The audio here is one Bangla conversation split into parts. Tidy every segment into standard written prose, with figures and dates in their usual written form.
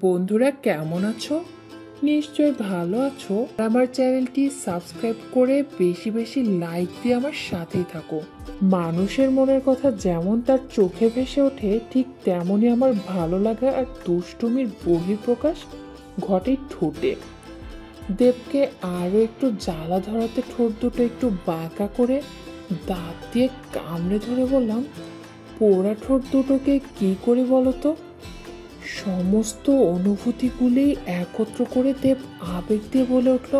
বন্ধুরা কেমন আছো? নিশ্চয় ভালো আছো। আমার চ্যানেলটি সাবস্ক্রাইব করে বেশি বেশি লাইক দিয়ে আমার সাথেই থাকো। মানুষের মনের কথা যেমন তার চোখে ভেসে ওঠে, ঠিক তেমনই আমার ভালো লাগা আর দুষ্টুমির বহিঃপ্রকাশ ঘটে ঠোঁটে। দেবকে আরও একটু জ্বালা ধরাতে ঠোঁট দুটো একটু বাঁকা করে দাঁত দিয়ে কামড়ে ধরে বললাম, পোড়া ঠোঁট দুটোকে কি করে বলো তো? সমস্ত অনুভূতিগুলি একত্র করে দেব আবেগ দিয়ে বলে উঠল,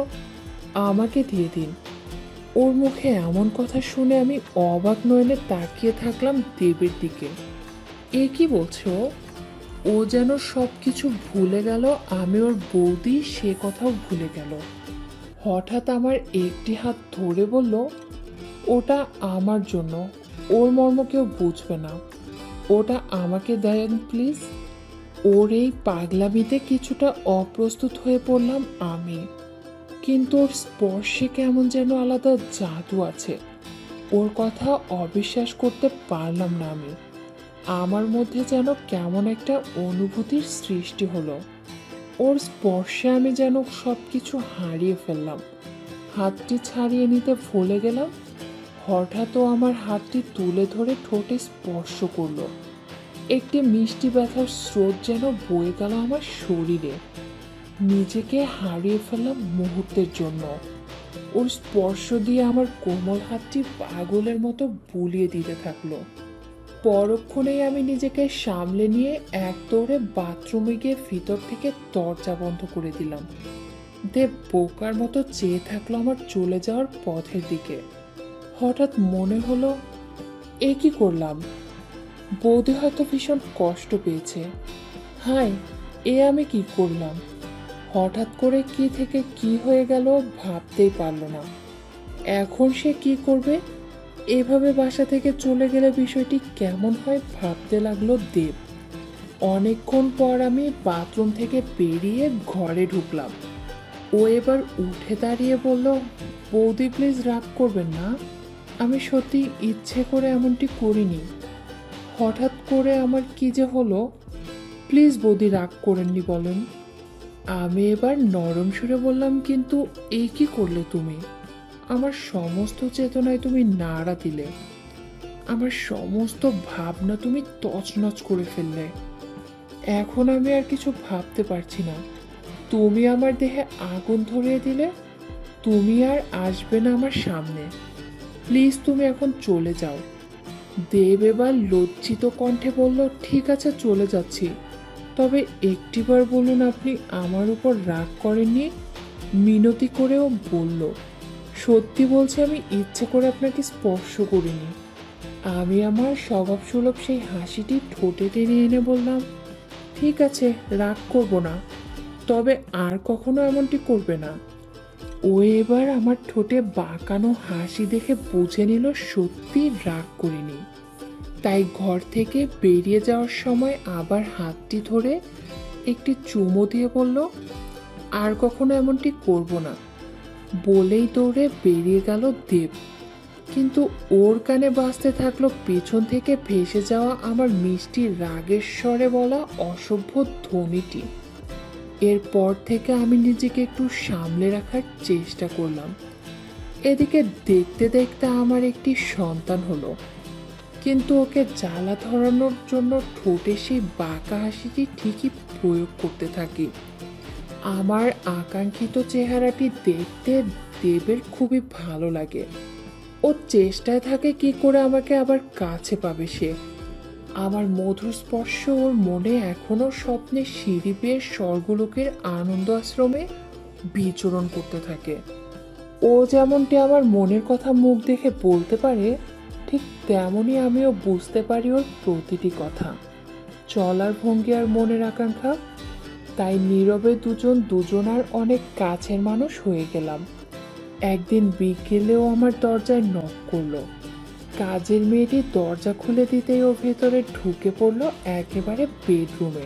আমাকে দিয়ে দিন। ওর মুখে এমন কথা শুনে আমি অবাক নয়নে তাকিয়ে থাকলাম দেবের দিকে। এ কি বলছো? ও যেন সব কিছু ভুলে গেল, আমি ওর বৌদি সে কথাও ভুলে গেল। হঠাৎ আমার একটি হাত ধরে বলল, ওটা আমার জন্য, ওর মর্ম কেউ বুঝবে না, ওটা আমাকে দেন প্লিজ। ওর এই পাগলামিতে কিছুটা অপ্রস্তুত হয়ে পড়লাম আমি, কিন্তু ওর স্পর্শে কেমন যেন আলাদা জাদু আছে। ওর কথা অবিশ্বাস করতে পারলাম না আমি। আমার মধ্যে যেন কেমন একটা অনুভূতির সৃষ্টি হলো। ওর স্পর্শে আমি যেন সব কিছু হারিয়ে ফেললাম। হাতটি ছাড়িয়ে নিতে ভুলে গেলাম। হঠাৎ ও আমার হাতটি তুলে ধরে ঠোঁটে স্পর্শ করলো। একটি মিষ্টি ব্যথার স্রোত যেন বয়ে গেল আমার শরীরে। নিজেকে হারিয়ে ফেললাম মুহূর্তের জন্য। ওর স্পর্শ দিয়ে আমার কোমল হাতটি পাগলের মতো বুলিয়ে দিতে থাকলো। পরক্ষণেই আমি নিজেকে সামলে নিয়ে এক দৌড়ে বাথরুমে গিয়ে ভিতর থেকে দরজা বন্ধ করে দিলাম। দেব বোকার মতো চেয়ে থাকলো আমার চলে যাওয়ার পথের দিকে। হঠাৎ মনে হলো, এ কি করলাম? বৌদি হয়তো ভীষণ কষ্ট পেয়েছে। হায়, এ আমি কি করলাম? হঠাৎ করে কি থেকে কি হয়ে গেল ভাবতেই পারলো না। এখন সে কি করবে? এভাবে বাসা থেকে চলে গেলে বিষয়টি কেমন হয় ভাবতে লাগলো দেব। অনেকক্ষণ পর আমি বাথরুম থেকে বেরিয়ে ঘরে ঢুকলাম। ও এবার উঠে দাঁড়িয়ে বলল, বৌদি প্লিজ রাগ করবেন না, আমি সত্যি ইচ্ছে করে এমনটি করিনি। হঠাৎ করে আমার কি যে হলো, প্লিজ বৌদি রাগ করেননি বলেন। আমি এবার নরম সুরে বললাম, কিন্তু এই কি করলে তুমি? আমার সমস্ত চেতনায় তুমি নাড়া দিলে, আমার সমস্ত ভাবনা তুমি তছনছ করে ফেললে। এখন আমি আর কিছু ভাবতে পারছি না। তুমি আমার দেহে আগুন ধরিয়ে দিলে, তুমি আর আসবে না আমার সামনে। প্লিজ তুমি এখন চলে যাও। দেব এবার লজ্জিত কণ্ঠে বলল, ঠিক আছে চলে যাচ্ছি, তবে একটিবার বলুন আপনি আমার উপর রাগ করেননি। মিনতি করেও বলল, সত্যি বলছি আমি ইচ্ছে করে আপনাকে স্পর্শ করিনি। আমি আমার স্বভাবসুলভ সেই হাসিটি ঠোঁটে টেনে এনে বললাম, ঠিক আছে রাগ করব না, তবে আর কখনো এমনটি করবে না। ও এবার আমার ঠোঁটে বাঁকানো হাসি দেখে বুঝে নিল সত্যি রাগ করিনি। তাই ঘর থেকে বেরিয়ে যাওয়ার সময় আবার হাতটি ধরে একটি চুমো দিয়ে বলল, আর কখনো এমনটি করব না বলেই দৌড়ে বেরিয়ে গেল দেব। কিন্তু ওর কানে বাজতে থাকলো পেছন থেকে ভেসে যাওয়া আমার মিষ্টি রাগের স্বরে বলা অসভ্য ধ্বনিটি। এরপর থেকে আমি নিজেকে একটু সামলে রাখার চেষ্টা করলাম। এদিকে দেখতে দেখতে আমার একটি সন্তান হলো, কিন্তু ওকে জ্বালা ধরানোর জন্য ঠোঁটে সেই বাঁকা হাসিটি ঠিকই প্রয়োগ করতে থাকি। আমার আকাঙ্ক্ষিত চেহারাটি দেখতে দেবের খুবই ভালো লাগে। ও চেষ্টায় থাকে কি করে আমাকে আবার কাছে পাবে সে। আমার মধুর স্পর্শ ওর মনে এখনো স্বপ্নে সিঁড়ি বেয়ে স্বর্গলোকের আনন্দ আশ্রমে বিচরণ করতে থাকে। ও যেমনটি আমার মনের কথা মুখ দেখে বলতে পারে, ঠিক তেমনই আমিও বুঝতে পারি ওর প্রতিটি কথা, চলার ভঙ্গি আর মনের আকাঙ্ক্ষা। তাই নীরবে দুজন দুজনার অনেক কাছের মানুষ হয়ে গেলাম। একদিন বিকেলেও আমার দরজায় নক করলো। কাজের মেয়েটি দরজা খুলে দিতেই ও ভেতরে ঢুকে পড়লো একেবারে বেডরুমে।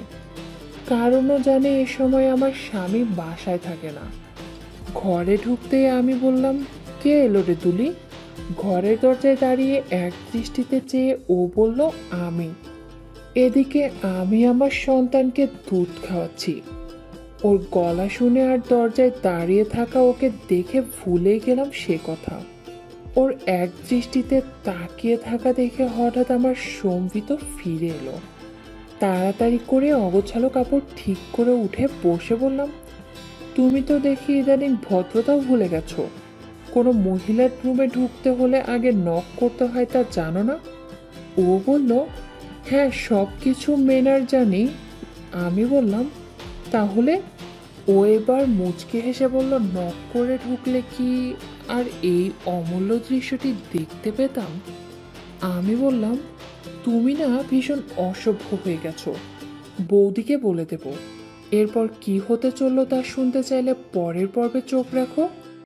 কারণও জানে এ সময় আমার স্বামী বাসায় থাকে না। ঘরে ঢুকতেই আমি বললাম, কে এলো রে তুলি? ঘরের দরজায় দাঁড়িয়ে এক দৃষ্টিতে চেয়ে ও বলল, আমি। এদিকে আমি আমার সন্তানকে দুধ খাওয়াচ্ছি, ওর গলা শুনে আর দরজায় দাঁড়িয়ে থাকা ওকে দেখে ভুলে গেলাম সে কথা। ওর এক দৃষ্টিতে তাকিয়ে থাকা দেখে হঠাৎ আমার সম্বিত ফিরে এলো। তাড়াতাড়ি করে অগোছালো কাপড় ঠিক করে উঠে বসে বললাম, তুমি তো দেখি ইদানিং ভদ্রতাও ভুলে গেছো। কোনো মহিলার রুমে ঢুকতে হলে আগে নক করতে হয় তা জানো না? ও বলল, হ্যাঁ সব কিছু মেনার জানি। আমি বললাম, তাহলে? ও এবার মুচকে হেসে বলল, নক করে ঢুকলে কি আর এই অমূল্য দৃশ্যটি দেখতে পেতাম? আমি বললাম, তুমি না ভীষণ অসভ্য হয়ে গেছো, বৌদিকে বলে দেব। এরপর কি হতে চললো তা শুনতে চাইলে পরের পর্বে চোখ রাখো।